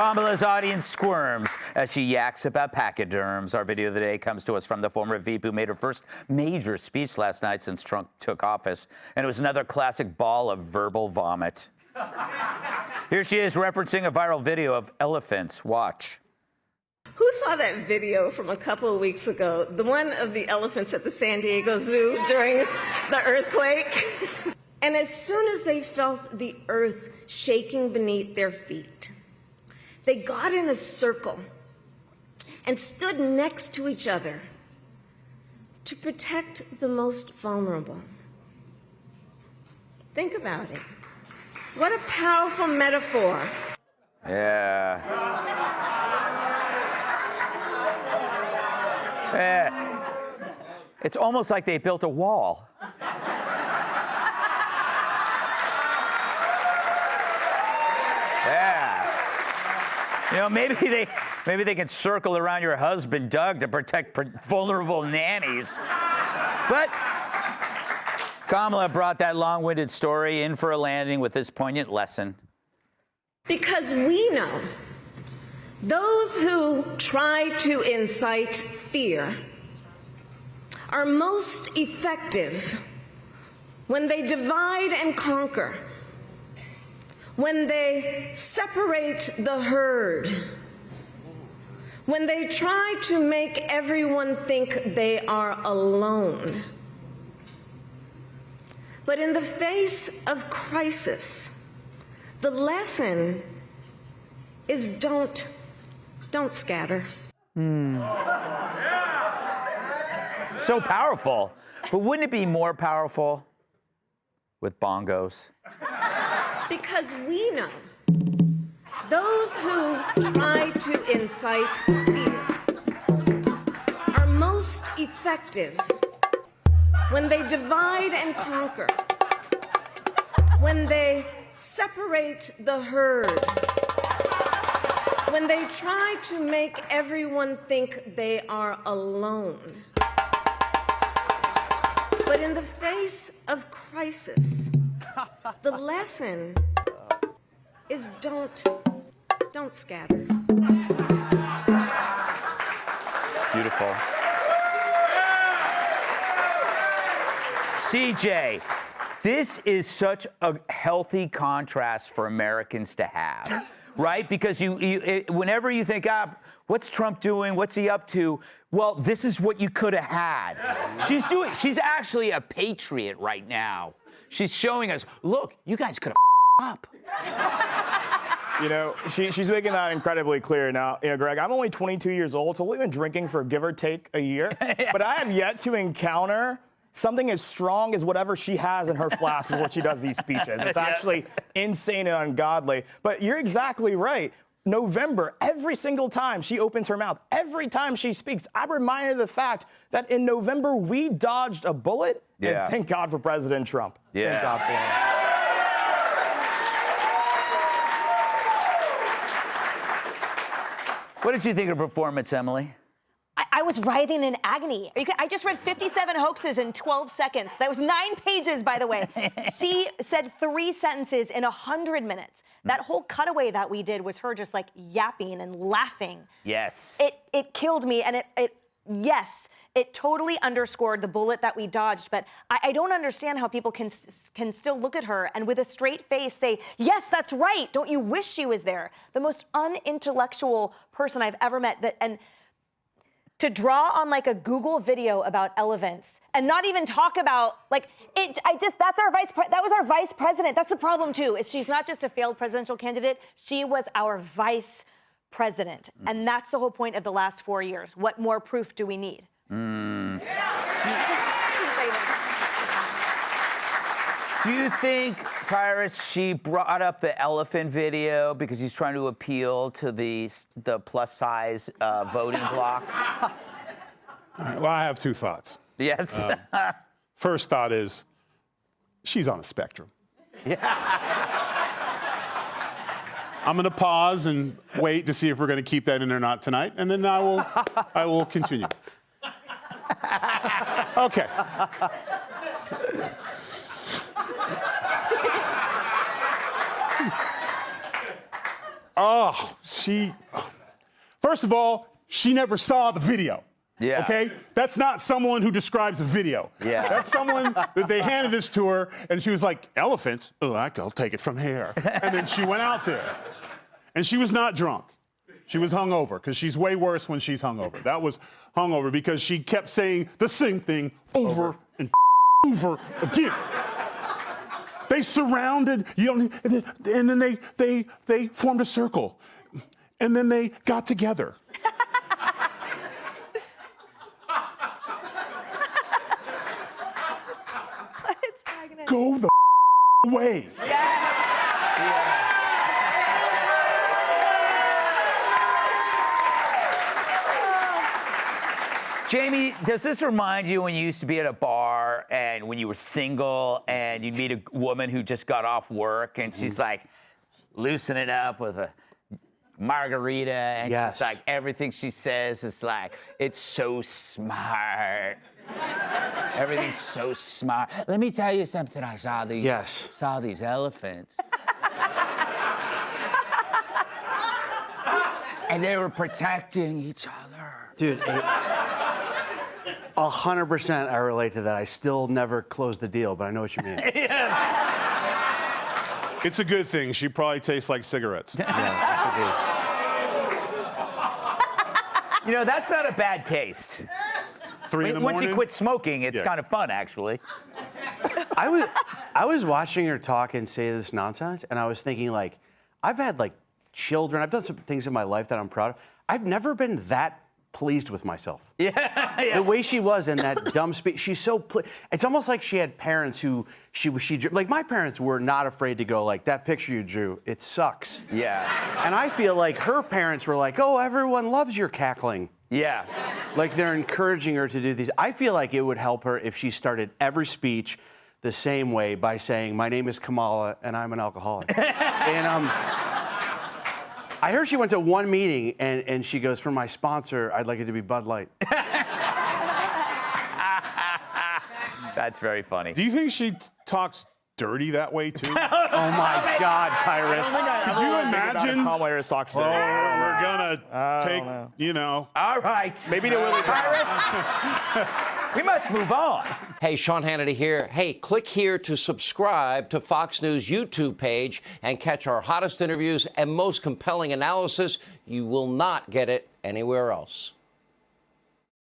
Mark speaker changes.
Speaker 1: Kamala's audience squirms as she yaks about pachyderms. Our video of the day comes to us from the former VP who made her first major speech last night since Trump took office. And it was another classic ball of verbal vomit. Here she is referencing a viral video of elephants. Watch.
Speaker 2: Who saw that video from a couple of weeks ago? The one of the elephants at the San Diego Zoo during the earthquake? And as soon as they felt the earth shaking beneath their feet, they got in a circle and stood next to each other to protect the most vulnerable. Think about it. What a powerful metaphor.
Speaker 1: Yeah. It's almost like they built a wall. Yeah. You know, maybe they can circle around your husband, Doug, to protect vulnerable nannies. But Kamala brought that long-winded story in for a landing with this poignant lesson.
Speaker 2: Because we know those who try to incite fear are most effective when they divide and conquer, when they separate the herd, when they try to make everyone think they are alone. But in the face of crisis, the lesson is don't scatter.
Speaker 1: So powerful. But wouldn't it be more powerful with bongos?
Speaker 2: Because we know those who try to incite fear are most effective when they divide and conquer, when they separate the herd, when they try to make everyone think they are alone. But in the face of crisis, the lesson is don't scatter.
Speaker 1: Beautiful. CJ, this is such a healthy contrast for Americans to have, right? Because whenever you think, what's Trump doing? What's he up to? Well, this is what you could have had. She's actually a patriot right now. She's showing us, look, you guys could have up.
Speaker 3: You know, she's making that incredibly clear now. You know, Greg, I'm only 22 years old, so we've been drinking for give or take a year. But I have yet to encounter something as strong as whatever she has in her flask before she does these speeches. It's actually insane and ungodly. But you're exactly right. November, every single time she opens her mouth, every time she speaks, I'm reminded of the fact that in November we dodged a bullet.
Speaker 1: Yeah.
Speaker 3: And thank God for President Trump.
Speaker 1: Yeah.
Speaker 3: Thank God for him.
Speaker 1: What did you think of her performance, Emily?
Speaker 4: I was writhing in agony. I just read 57 hoaxes in 12 seconds. That was 9 pages, by the way. She said 3 sentences in 100 minutes. That whole cutaway that we did was her just like yapping and laughing.
Speaker 1: Yes.
Speaker 4: It killed me, and yes, it totally underscored the bullet that we dodged. But I don't understand how people can still look at her and with a straight face say, yes, that's right. Don't you wish she was there? The most unintellectual person I've ever met. And to draw on like a Google video about elephants and not even talk about like it. That was our vice president. That's the problem too. Is she's not just a failed presidential candidate. She was our vice president, and that's the whole point of the last 4 years. What more proof do we need?
Speaker 1: Do you think, Tyrus, she brought up the elephant video because he's trying to appeal to the plus-size voting bloc?
Speaker 5: All right, well, I have 2 thoughts.
Speaker 1: Yes.
Speaker 5: First thought is, she's on a spectrum.
Speaker 1: Yeah.
Speaker 5: I'm going to pause and wait to see if we're going to keep that in or not tonight, and then I will continue. Okay. Oh, First of all, she never saw the video.
Speaker 1: Yeah.
Speaker 5: Okay? That's not someone who describes a video.
Speaker 1: Yeah.
Speaker 5: That's someone that they handed this to her, and she was like, elephants? Oh, I'll take it from here. And then she went out there. And she was not drunk. She was hungover, because she's way worse when she's hungover. That was hungover because she kept saying the same thing over and over again. They surrounded, and then they formed a circle. And then they got together. Go the away.
Speaker 1: Jamie, does this remind you when you used to be at a bar and when you were single and you'd meet a woman who just got off work and she's like loosening it up with a margarita and she's like, everything she says is like, it's so smart. Everything's so smart. Let me tell you something. I saw these elephants. And they were protecting each other.
Speaker 6: Dude, 100% I relate to that. I still never closed the deal, but I know what you mean.
Speaker 5: It's a good thing. She probably tastes like cigarettes.
Speaker 1: You know, that's not a bad taste.
Speaker 5: 3 in the morning?
Speaker 1: Once you quit smoking, it's kind of fun, actually.
Speaker 6: I was watching her talk and say this nonsense, and I was thinking, like, I've had, like, children. I've done some things in my life that I'm proud of. I've never been that pleased with myself. The way she was in that dumb speech, she's so it's almost like she had parents who she like my parents were not afraid to go like, that picture you drew, it sucks.
Speaker 1: Yeah.
Speaker 6: And I feel like her parents were like, oh, everyone loves your cackling.
Speaker 1: Yeah.
Speaker 6: Like they're encouraging her to do these. I feel like it would help her if she started every speech the same way by saying, my name is Kamala and I'm an alcoholic. And I heard she went to one meeting and she goes, for my sponsor, I'd like it to be Bud Light.
Speaker 1: That's very funny.
Speaker 5: Do you think she talks dirty that way, too?
Speaker 6: Oh, my God, Tyrus.
Speaker 5: Could you imagine?
Speaker 3: Kamala Harris talks to
Speaker 5: We're going to take, you know.
Speaker 1: All right.
Speaker 3: Maybe to Willie
Speaker 1: Tyrus. We must move on.
Speaker 7: Hey, Sean Hannity here. Hey, click here to subscribe to Fox News YouTube page and catch our hottest interviews and most compelling analysis. You will not get it anywhere else.